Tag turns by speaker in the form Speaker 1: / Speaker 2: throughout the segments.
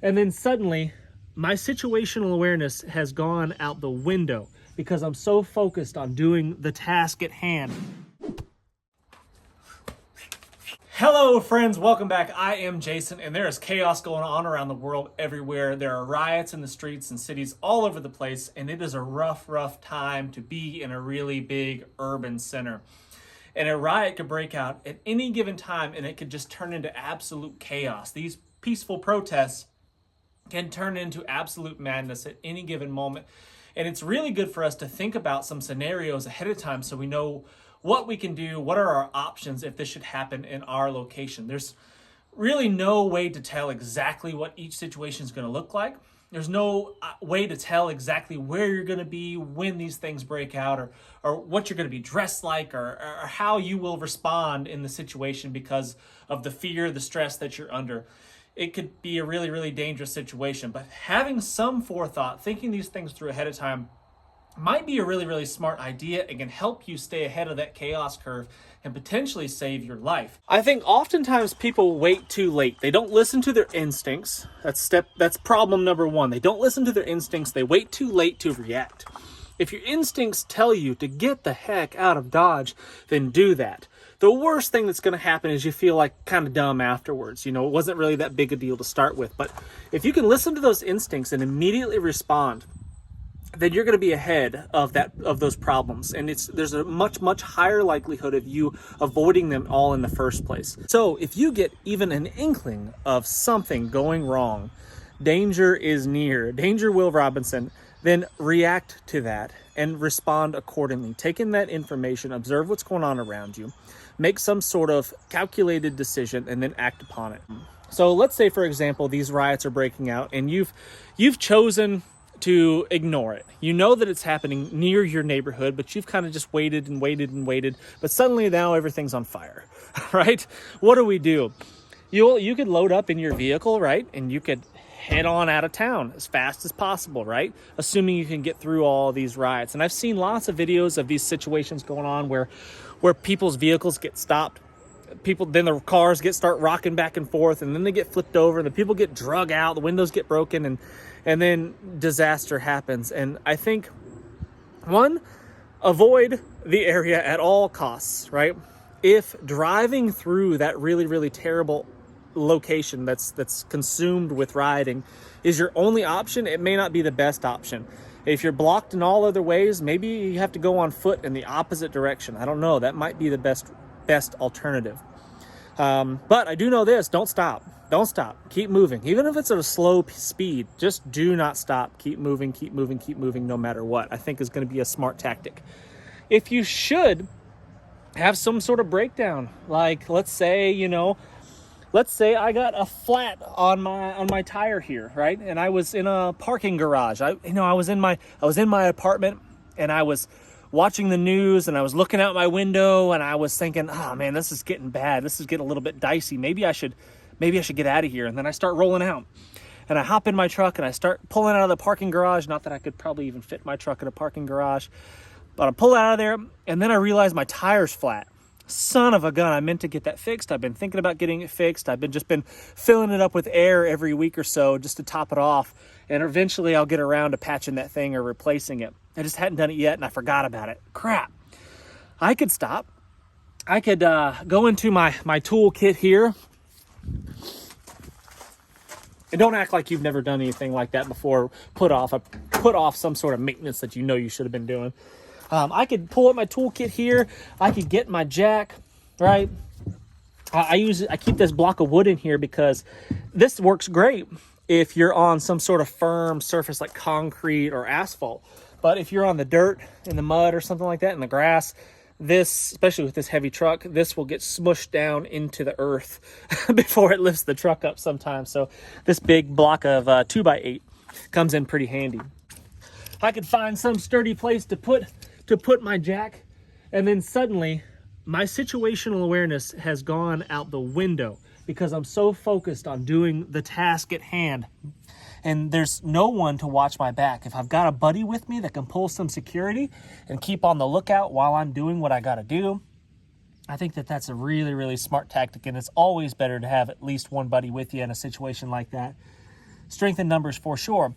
Speaker 1: And then suddenly, my situational awareness has gone out the window because I'm so focused on doing the task at hand. Hello friends, welcome back. I am Jason, and there is chaos going on around the world everywhere. There are riots in the streets and cities all over the place, and it is a rough time to be in a really big urban center. And a riot could break out at any given time, and it could just turn into absolute chaos. These peaceful protests can turn into absolute madness at any given moment. And it's really good for us to think about some scenarios ahead of time so we know what we can do, what are our options if this should happen in our location. There's really no way to tell exactly what each situation is going to look like. There's no way to tell exactly where you're going to be when these things break out, or what you're going to be dressed like, or how you will respond in the situation because of the fear, the stress that you're under. It could be a really dangerous situation, but having some forethought, thinking these things through ahead of time, might be a really smart idea. It can help you stay ahead of that chaos curve and potentially save your life. I think oftentimes people wait too late. They don't listen to their instincts. That's problem number one. They don't listen to their instincts. They wait too late to react. If your instincts tell you to get the heck out of Dodge, then do that. The worst thing that's going to happen is you feel like kind of dumb afterwards. You know, it wasn't really that big a deal to start with. But if you can listen to those instincts and immediately respond, then you're going to be ahead of those problems, and there's a much higher likelihood of you avoiding them all in the first place. So if you get even an inkling of something going wrong, danger is near, danger Will Robinson, then react to that and respond accordingly. Take in that information, observe what's going on around you, make some sort of calculated decision, and then act upon it. So let's say, for example, these riots are breaking out, and you've chosen to ignore it. You know that it's happening near your neighborhood, but you've kind of just waited, but suddenly now everything's on fire, right? What do? You could load up in your vehicle, right? And you could head on out of town as fast as possible, right? Assuming you can get through all these riots. And I've seen lots of videos of these situations going on where people's vehicles get stopped. Then the cars start rocking back and forth, and then they get flipped over, and the people get drug out, the windows get broken, and then disaster happens. And I think, one, avoid the area at all costs, right? If driving through that really terrible location that's consumed with rioting is your only option, it may not be the best option. If you're blocked in all other ways, maybe you have to go on foot in the opposite direction. I don't know. That might be the best alternative. But I do know this: don't stop. Keep moving. Even if it's at a slow speed, just do not stop. Keep moving, no matter what. I think is going to be a smart tactic. If you should have some sort of breakdown, like let's say I got a flat on my tire here, right? And I was in a parking garage. I was in my apartment, and I was watching the news, and I was looking out my window, and I was thinking, oh man, this is getting bad. This is getting a little bit dicey. Maybe I should get out of here. And then I start rolling out, and I hop in my truck, and I start pulling out of the parking garage. Not that I could probably even fit my truck in a parking garage, but I pull out of there, and then I realize my tire's flat. Son of a gun, I meant to get that fixed. I've been thinking about getting it fixed. I've been filling it up with air every week or so just to top it off. And eventually I'll get around to patching that thing or replacing it. I just hadn't done it yet, and I forgot about it. Crap. I could stop. I could go into my toolkit here. And don't act like you've never done anything like that before. Put off some sort of maintenance that you should have been doing. I could pull up my toolkit here. I could get my jack, right? I keep this block of wood in here because this works great if you're on some sort of firm surface like concrete or asphalt. But if you're on the dirt, in the mud or something like that, in the grass, this, especially with this heavy truck, this will get smushed down into the earth before it lifts the truck up sometimes. So this big block of 2x8 comes in pretty handy. I could find some sturdy place to put my jack, and then suddenly my situational awareness has gone out the window because I'm so focused on doing the task at hand, and there's no one to watch my back. If I've got a buddy with me that can pull some security and keep on the lookout while I'm doing what I got to do, I think that's a really smart tactic, and it's always better to have at least one buddy with you in a situation like that. strength in numbers for sure.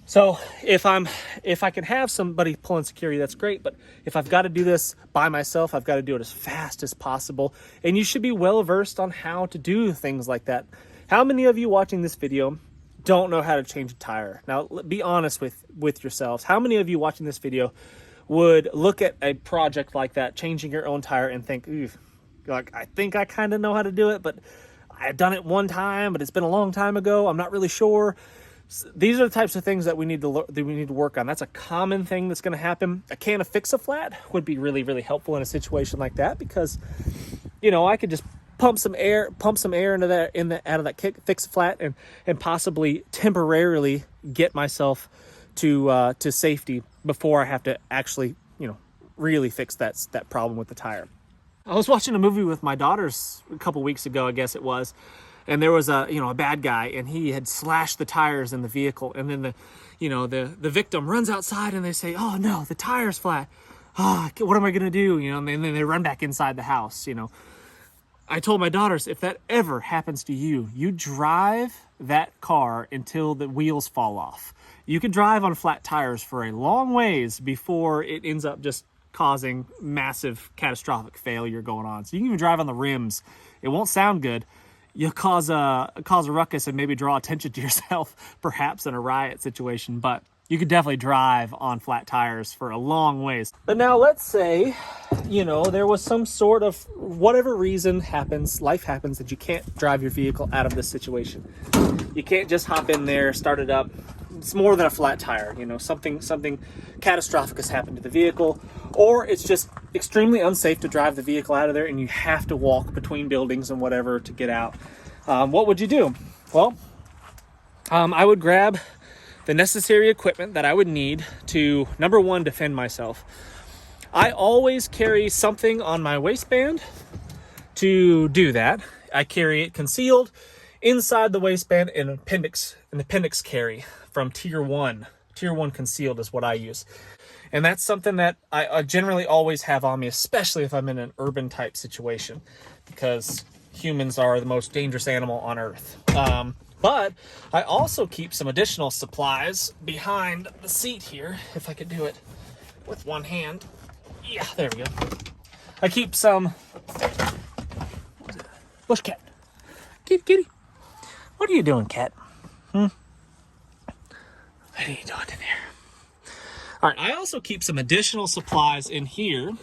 Speaker 1: So if I can have somebody pulling security, that's great. But if I've got to do this by myself, I've got to do it as fast as possible. And you should be well versed on how to do things like that. How many of you watching this video don't know how to change a tire? Now, be honest with yourselves. How many of you watching this video would look at a project like that, changing your own tire, and think, ooh, like, I think I kind of know how to do it, but I've done it one time, but it's been a long time ago. I'm not really sure. These are the types of things that we need to work on. That's a common thing that's going to happen. A can of Fix-A-Flat would be really, really helpful in a situation like that, because, you know, I could just pump some air into that out of that Fix-A-Flat and possibly temporarily get myself to safety before I have to actually, you know, really fix that problem with the tire. I was watching a movie with my daughters a couple weeks ago, I guess it was. And there was a bad guy, and he had slashed the tires in the vehicle. And then the victim runs outside, and they say, "Oh no, the tire's flat. What am I gonna do?" You know, and then they run back inside the house. You know, I told my daughters, if that ever happens to you, you drive that car until the wheels fall off. You can drive on flat tires for a long ways before it ends up just causing massive catastrophic failure going on. So you can even drive on the rims. It won't sound good. You'll cause a ruckus and maybe draw attention to yourself, perhaps in a riot situation, but you could definitely drive on flat tires for a long ways. But now let's say, you know, there was some sort of, whatever reason happens, life happens, that you can't drive your vehicle out of this situation. You can't just hop in there, start it up. It's more than a flat tire, you know, something catastrophic has happened to the vehicle, or it's just extremely unsafe to drive the vehicle out of there and you have to walk between buildings and whatever to get out. What would you do? Well, I would grab the necessary equipment that I would need to, number one, defend myself. I always carry something on my waistband to do that. I carry it concealed inside the waistband in an appendix carry from tier 1. Tier 1 concealed is what I use. And that's something that I generally always have on me, especially if I'm in an urban type situation, because humans are the most dangerous animal on earth. But I also keep some additional supplies behind the seat here, if I could do it with one hand. Yeah, there we go. I keep some, what is it? Bush cat. Kitty. What are you doing, cat? What are you doing in there? All right, I also keep some additional supplies in here,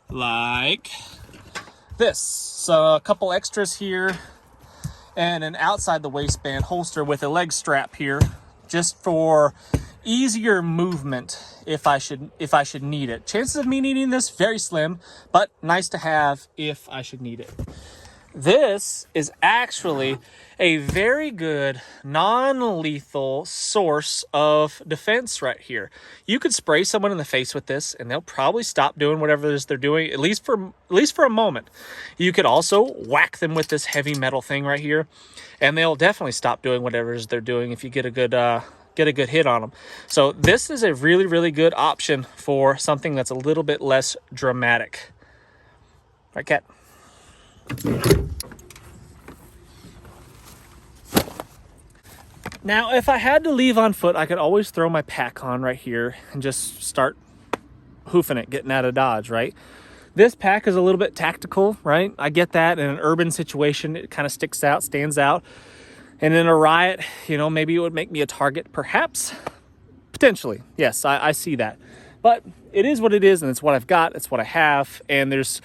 Speaker 1: like this. So a couple extras here, and an outside the waistband holster with a leg strap here, just for easier movement if I should need it. Chances of me needing this, very slim, but nice to have if I should need it. This is actually a very good non-lethal source of defense right here. You could spray someone in the face with this and they'll probably stop doing whatever it is they're doing, at least for a moment. You could also whack them with this heavy metal thing right here and they'll definitely stop doing whatever it is they're doing if you get a good hit on them. So this is a really, really good option for something that's a little bit less dramatic. All right, cat. Now, if I had to leave on foot, I could always throw my pack on right here and just start hoofing it, getting out of Dodge, right? This pack is a little bit tactical, right? I get that. In an urban situation, it kind of sticks out, stands out. And in a riot, you know, maybe it would make me a target, perhaps, potentially. Yes, I see that. But it is what it is, and it's what I've got. It's what I have. And just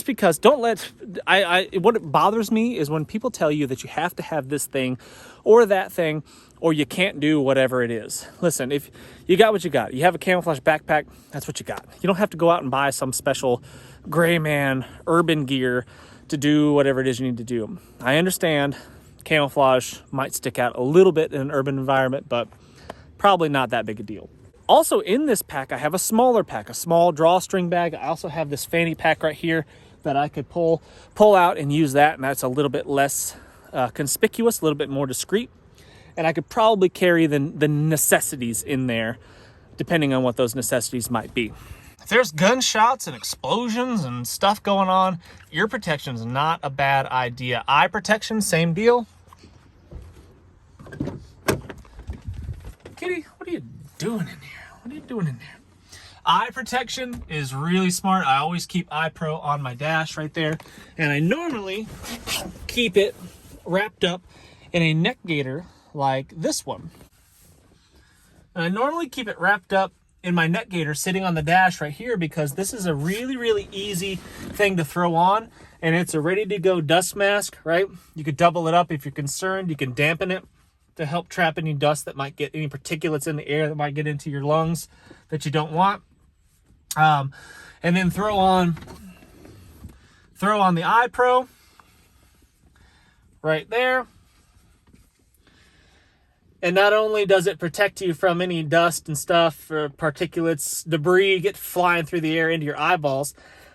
Speaker 1: because, what bothers me is when people tell you that you have to have this thing or that thing, or you can't do whatever it is. Listen, if you got what you got, you have a camouflage backpack, that's what you got. You don't have to go out and buy some special gray man urban gear to do whatever it is you need to do. I understand camouflage might stick out a little bit in an urban environment, but probably not that big a deal. Also in this pack, I have a smaller pack, a small drawstring bag. I also have this fanny pack right here that I could pull out and use that, and that's a little bit less conspicuous, a little bit more discreet. And I could probably carry the necessities in there, depending on what those necessities might be. If there's gunshots and explosions and stuff going on, ear protection is not a bad idea. Eye protection, same deal. kitty, what are you doing in here? What are you doing in there? Eye protection is really smart. I always keep eye pro on my dash right there. And I normally keep it wrapped up in a neck gaiter like this one. And I normally keep it wrapped up in my neck gaiter sitting on the dash right here because this is a really, really easy thing to throw on. And it's a ready to go dust mask, right? You could double it up if you're concerned. You can dampen it to help trap any dust that might get, any particulates in the air that might get into your lungs that you don't want. And then throw on the eye pro right there. And not only does it protect you from any dust and stuff or particulates, debris get flying through the air into your eyeballs,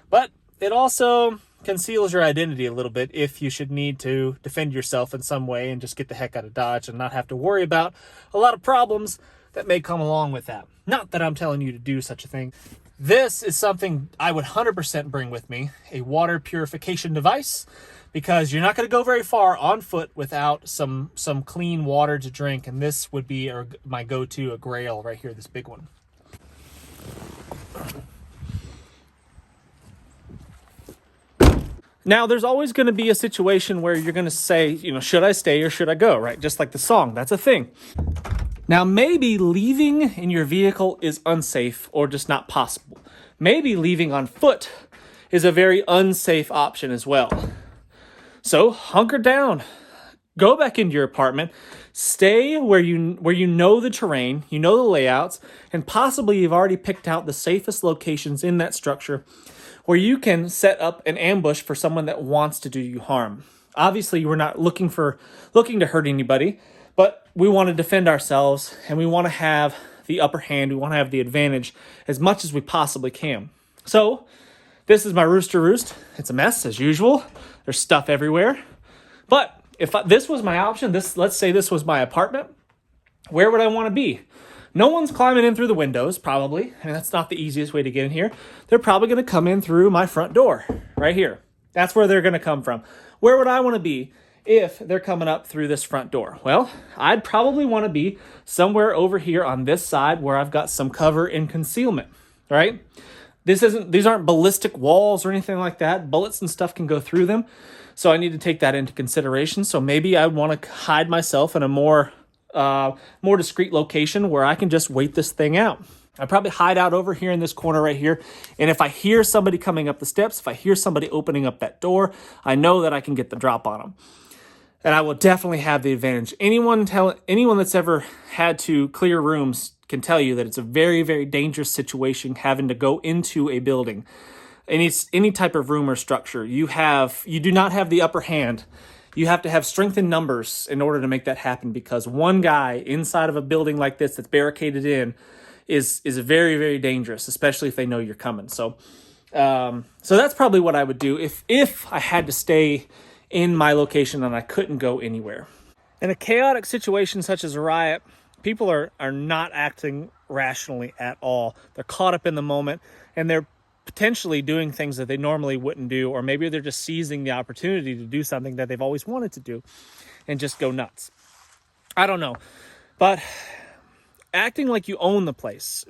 Speaker 1: but it also conceals your identity a little bit if you should need to defend yourself in some way and just get the heck out of Dodge and not have to worry about a lot of problems that may come along with that. Not that I'm telling you to do such a thing. This is something I would 100% bring with me, a water purification device, because you're not going to go very far on foot without some clean water to drink, and this would be my go-to, a Grail right here, this big one. Now, there's always going to be a situation where you're going to say, should I stay or should I go, right? Just like the song, that's a thing. Now, maybe leaving in your vehicle is unsafe or just not possible. Maybe leaving on foot is a very unsafe option as well. So hunker down, go back into your apartment, stay where you know the terrain, you know the layouts, and possibly you've already picked out the safest locations in that structure where you can set up an ambush for someone that wants to do you harm. Obviously, we're not looking to hurt anybody, but we want to defend ourselves and we want to have the upper hand. We want to have the advantage as much as we possibly can. So this is my rooster roost. It's a mess as usual. There's stuff everywhere. But if this was my option, let's say this was my apartment, where would I want to be? No one's climbing in through the windows, probably. I mean, that's not the easiest way to get in here. They're probably going to come in through my front door right here. That's where they're going to come from. Where would I want to be if they're coming up through this front door? Well, I'd probably want to be somewhere over here on this side where I've got some cover and concealment, right? These aren't ballistic walls or anything like that. Bullets and stuff can go through them. So I need to take that into consideration. So maybe I want to hide myself in a more discreet location where I can just wait this thing out. I probably hide out over here in this corner right here. And if I hear somebody coming up the steps, if I hear somebody opening up that door, I know that I can get the drop on them. And I will definitely have the advantage. Anyone that's ever had to clear rooms can tell you that it's a very, very dangerous situation having to go into a building. Any type of room or structure. You do not have the upper hand. You have to have strength in numbers in order to make that happen, because one guy inside of a building like this that's barricaded in is very, very dangerous, especially if they know you're coming. So that's probably what I would do if I had to stay in my location and I couldn't go anywhere. In a chaotic situation such as a riot, people are not acting rationally at all. They're caught up in the moment and they're potentially doing things that they normally wouldn't do, or maybe they're just seizing the opportunity to do something that they've always wanted to do and just go nuts. I don't know. But acting like you own the place,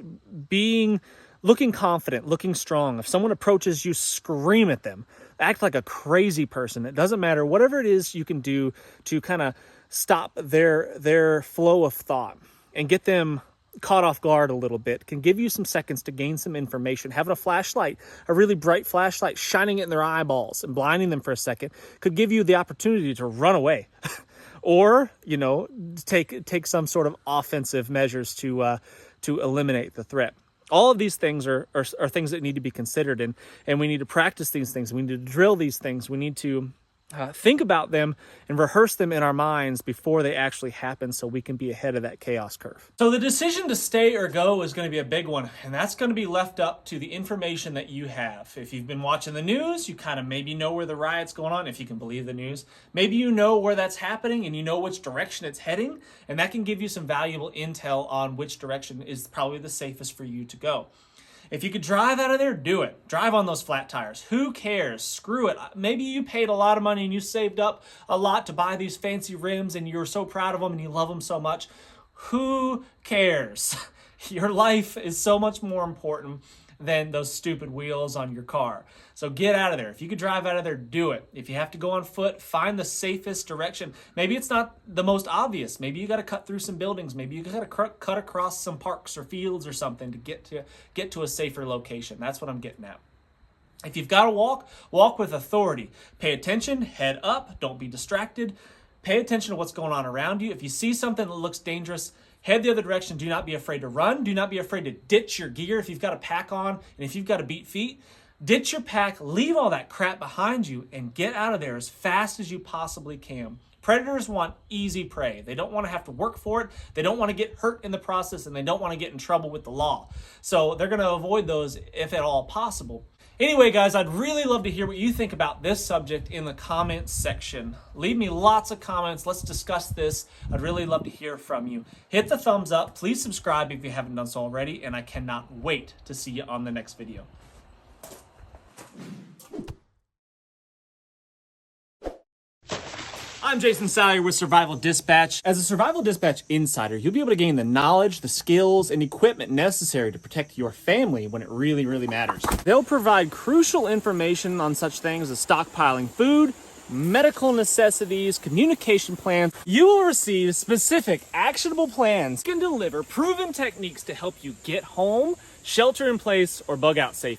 Speaker 1: looking confident, looking strong. If someone approaches you, scream at them. Act like a crazy person. It doesn't matter. Whatever it is you can do to kind of stop their flow of thought and get them caught off guard a little bit can give you some seconds to gain some information. Having a flashlight, a really bright flashlight, shining it in their eyeballs and blinding them for a second could give you the opportunity to run away. Or, take some sort of offensive measures to eliminate the threat. All of these things are things that need to be considered, and we need to practice these things. We need to drill these things. We need to think about them and rehearse them in our minds before they actually happen so we can be ahead of that chaos curve. So the decision to stay or go is going to be a big one, and that's going to be left up to the information that you have. If you've been watching the news, you kind of maybe know where the riot's going on, if you can believe the news. Maybe you know where that's happening and you know which direction it's heading, and that can give you some valuable intel on which direction is probably the safest for you to go. If you could drive out of there, do it. Drive on those flat tires. Who cares? Screw it. Maybe you paid a lot of money and you saved up a lot to buy these fancy rims and you're so proud of them and you love them so much. Who cares? Your life is so much more important than those stupid wheels on your car. So get out of there. If you could drive out of there, do it. If you have to go on foot, find the safest direction. Maybe it's not the most obvious. Maybe you got to cut through some buildings. Maybe you got to cut across some parks or fields or something to get to a safer location. That's what I'm getting at. If you've got to walk with authority. Pay attention, head up, don't be distracted. Pay attention to what's going on around you. If you see something that looks dangerous, head the other direction. Do not be afraid to run. Do not be afraid to ditch your gear. If you've got a pack on and if you've got to beat feet, ditch your pack, leave all that crap behind you, and get out of there as fast as you possibly can. Predators want easy prey. They don't want to have to work for it. They don't want to get hurt in the process, and they don't want to get in trouble with the law. So they're going to avoid those if at all possible. Anyway, guys, I'd really love to hear what you think about this subject in the comments section. Leave me lots of comments. Let's discuss this. I'd really love to hear from you. Hit the thumbs up. Please subscribe if you haven't done so already, and I cannot wait to see you on the next video. I'm Jason Salyer with Survival Dispatch. As a Survival Dispatch insider, you'll be able to gain the knowledge, the skills, and equipment necessary to protect your family when it really, really matters. They'll provide crucial information on such things as stockpiling food, medical necessities, communication plans. You will receive specific, actionable plans. You can deliver proven techniques to help you get home, shelter in place, or bug out safe.